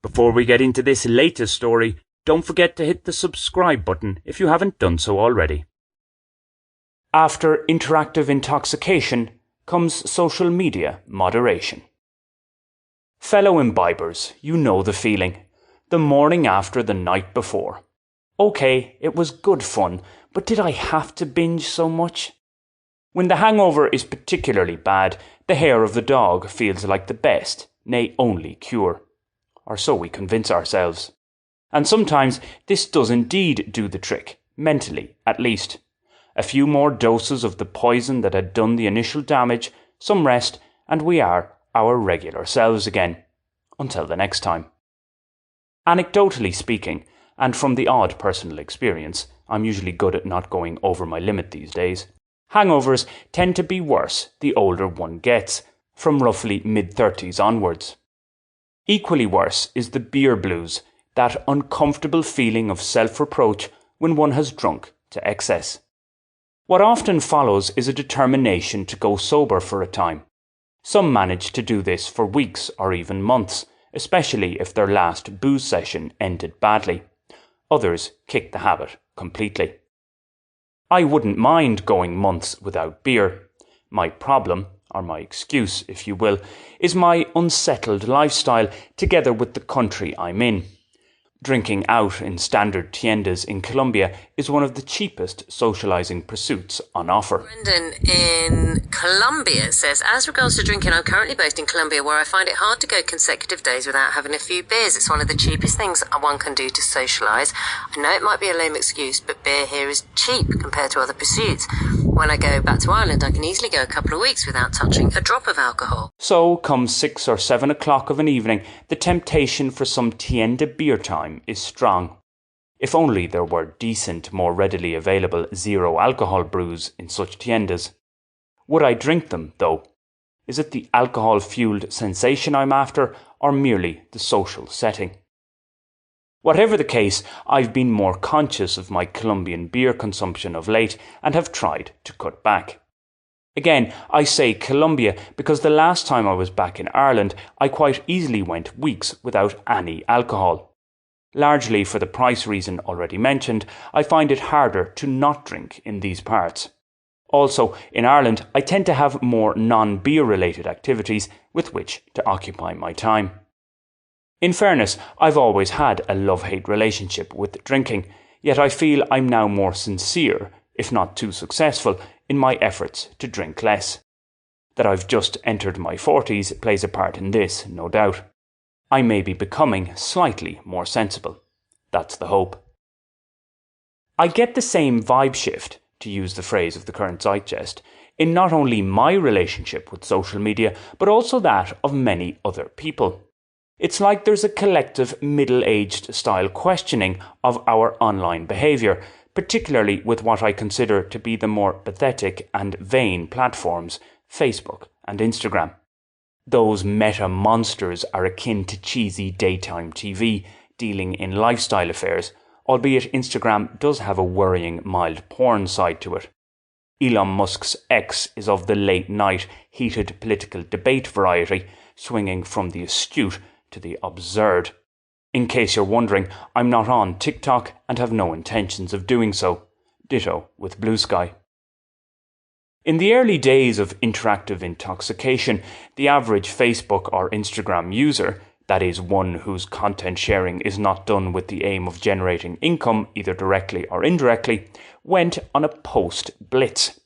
Before we get into this latest story, don't forget to hit the subscribe button if you haven't done so already. After interactive intoxication comes social media moderation. Fellow imbibers, you know the feeling. The morning after the night before. Okay, it was good fun, but did I have to binge so much? When the hangover is particularly bad, the hair of the dog feels like the best, nay only cure. Or so we convince ourselves. And sometimes this does indeed do the trick, mentally at least. A few more doses of the poison that had done the initial damage, some rest, and we are our regular selves again. Until the next time. Anecdotally speaking, and from the odd personal experience, I'm usually good at not going over my limit these days, hangovers tend to be worse the older one gets, from roughly mid-30s onwards. Equally worse is the beer blues, that uncomfortable feeling of self-reproach when one has drunk to excess. What often follows is a determination to go sober for a time. Some manage to do this for weeks or even months, especially if their last booze session ended badly. Others kick the habit completely. I wouldn't mind going months without beer. My problem, or my excuse if you will, is my unsettled lifestyle together with the country I'm in. Drinking out in standard tiendas in Colombia is one of the cheapest socialising pursuits on offer. Brendan in Colombia says, as regards to drinking, I'm currently based in Colombia where I find it hard to go consecutive days without having a few beers. It's one of the cheapest things one can do to socialise. I know it might be a lame excuse, but beer here is cheap compared to other pursuits. When I go back to Ireland, I can easily go a couple of weeks without touching a drop of alcohol. So, come 6 or 7 o'clock of an evening, the temptation for some tienda beer time is strong. If only there were decent, more readily available zero-alcohol brews in such tiendas. Would I drink them, though? Is it the alcohol-fueled sensation I'm after, or merely the social setting? Whatever the case, I've been more conscious of my Colombian beer consumption of late and have tried to cut back. Again, I say Colombia because the last time I was back in Ireland, I quite easily went weeks without any alcohol. Largely for the price reason already mentioned, I find it harder to not drink in these parts. Also, in Ireland, I tend to have more non-beer related activities with which to occupy my time. In fairness, I've always had a love-hate relationship with drinking, yet I feel I'm now more sincere, if not too successful, in my efforts to drink less. That I've just entered my 40s plays a part in this, no doubt. I may be becoming slightly more sensible. That's the hope. I get the same vibe shift, to use the phrase of the current zeitgeist, in not only my relationship with social media, but also that of many other people. It's like there's a collective middle-aged style questioning of our online behaviour, particularly with what I consider to be the more pathetic and vain platforms, Facebook and Instagram. Those meta monsters are akin to cheesy daytime TV, dealing in lifestyle affairs, albeit Instagram does have a worrying mild porn side to it. Elon Musk's X is of the late-night, heated political debate variety, swinging from the astute to the absurd. In case you're wondering, I'm not on TikTok and have no intentions of doing so. Ditto with Blue Sky. In the early days of interactive intoxication, the average Facebook or Instagram user, that is one whose content sharing is not done with the aim of generating income either directly or indirectly, went on a post-blitz.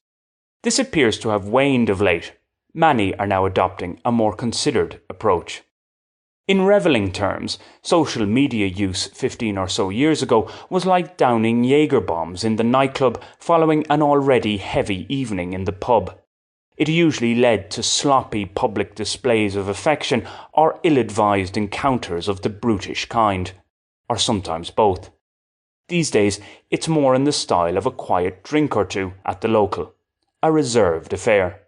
This appears to have waned of late. Many are now adopting a more considered approach. In reveling terms, social media use 15 or so years ago was like downing Jaeger bombs in the nightclub following an already heavy evening in the pub. It usually led to sloppy public displays of affection or ill-advised encounters of the brutish kind, or sometimes both. These days, it's more in the style of a quiet drink or two at the local, a reserved affair.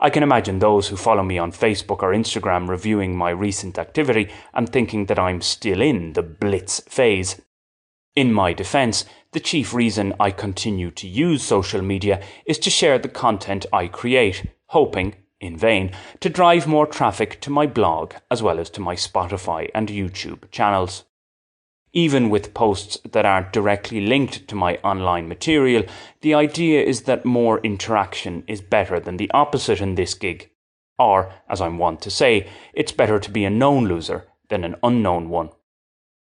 I can imagine those who follow me on Facebook or Instagram reviewing my recent activity and thinking that I'm still in the blitz phase. In my defence, the chief reason I continue to use social media is to share the content I create, hoping, in vain, to drive more traffic to my blog as well as to my Spotify and YouTube channels. Even with posts that aren't directly linked to my online material, the idea is that more interaction is better than the opposite in this gig. Or, as I'm wont to say, it's better to be a known loser than an unknown one.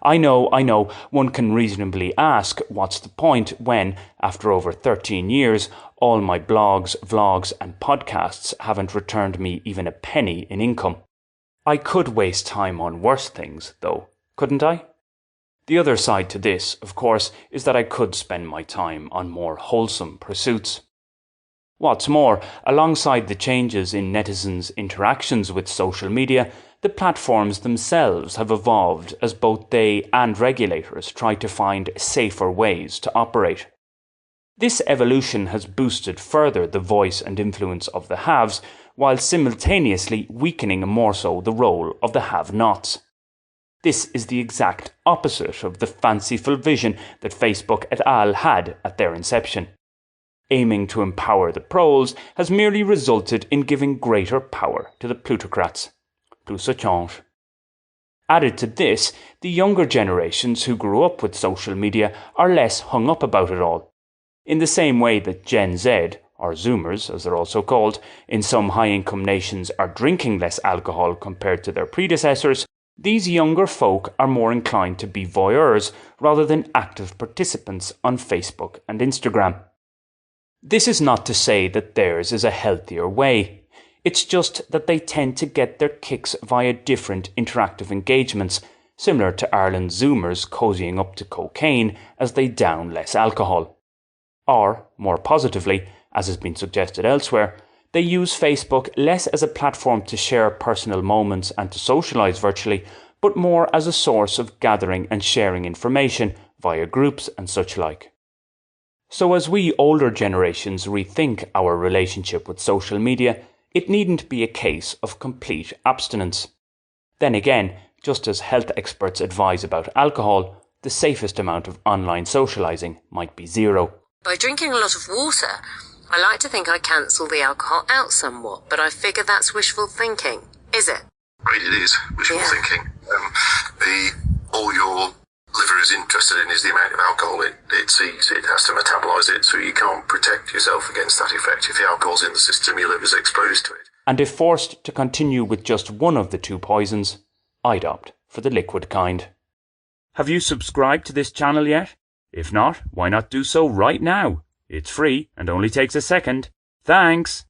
I know, one can reasonably ask what's the point when, after over 13 years, all my blogs, vlogs and podcasts haven't returned me even a penny in income. I could waste time on worse things, though, couldn't I? The other side to this, of course, is that I could spend my time on more wholesome pursuits. What's more, alongside the changes in netizens' interactions with social media, the platforms themselves have evolved as both they and regulators try to find safer ways to operate. This evolution has boosted further the voice and influence of the haves, while simultaneously weakening more so the role of the have-nots. This is the exact opposite of the fanciful vision that Facebook et al. Had at their inception. Aiming to empower the proles has merely resulted in giving greater power to the plutocrats. Plus ça change. Added to this, the younger generations who grew up with social media are less hung up about it all. In the same way that Gen Z, or Zoomers as they're also called, in some high-income nations are drinking less alcohol compared to their predecessors, these younger folk are more inclined to be voyeurs rather than active participants on Facebook and Instagram. This is not to say that theirs is a healthier way. It's just that they tend to get their kicks via different interactive engagements, similar to Ireland's Zoomers cozying up to cocaine as they down less alcohol. Or, more positively, as has been suggested elsewhere, they use Facebook less as a platform to share personal moments and to socialise virtually, but more as a source of gathering and sharing information via groups and such like. So as we older generations rethink our relationship with social media, it needn't be a case of complete abstinence. Then again, just as health experts advise about alcohol, the safest amount of online socialising might be zero. By drinking a lot of water, I like to think I cancel the alcohol out somewhat, but I figure that's wishful thinking, is it? It is wishful thinking. All your liver is interested in is the amount of alcohol it sees. It has to metabolise it, so you can't protect yourself against that effect. If the alcohol's in the system, your liver's exposed to it. And if forced to continue with just one of the two poisons, I'd opt for the liquid kind. Have you subscribed to this channel yet? If not, why not do so right now? It's free and only takes a second. Thanks!